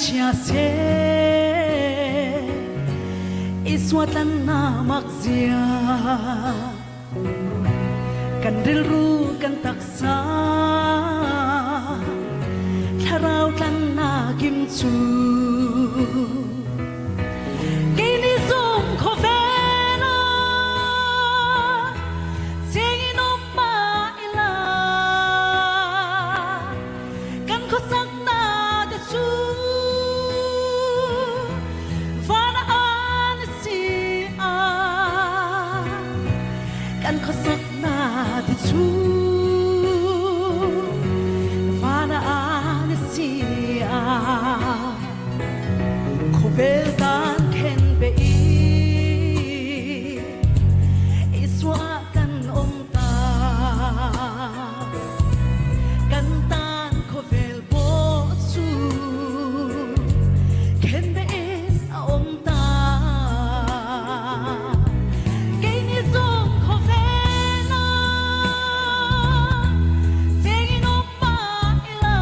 xia xe iswatan na magzia kan rilru kan taksa tharau tan na kimchu kini zum khofena singino pa ila kan khosak na de chu vana an si a kan khosak na de chu vana an si a khobel tan khen be iswa kan om ta kan tan khobel bo chu khen be a om ta ke ni zong khofena singin om pa ila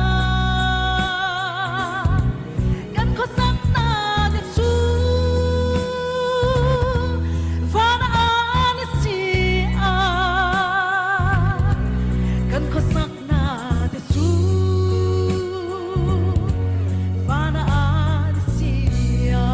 kan khosak na de chu vana an si a kan khosak na de chu vana an si a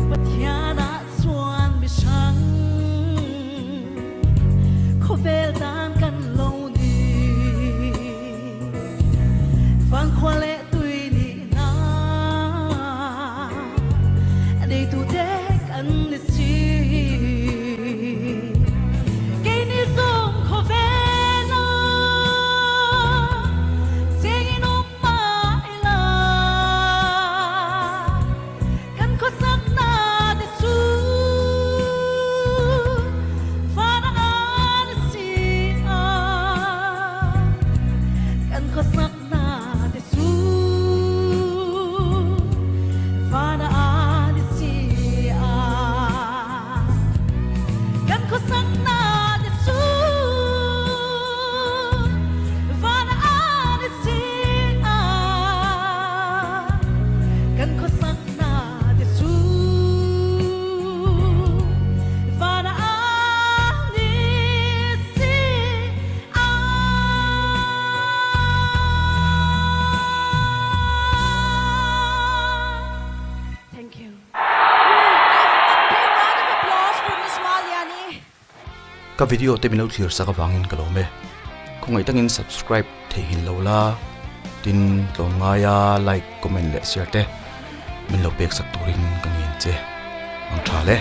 Patiana chuan mi sang khovel dan kan lo ni van khwale tui ni na dei tu de kan ni si ke ni zong khovena singin om pa ila kan khosak na de chu vana an si a kan khosak na de chu vana an si a kan khosak na de chu vana an si a kan khosak na de chu vana an si a Thank you. A big round of applause for Miss Maliani. Ka video te min lo thlir sa ka wangin ka lo me khongai tangin subscribe the hin lo la tin lo nga ya like comment le share te min lo pek sak turin ka ngin che ang tha le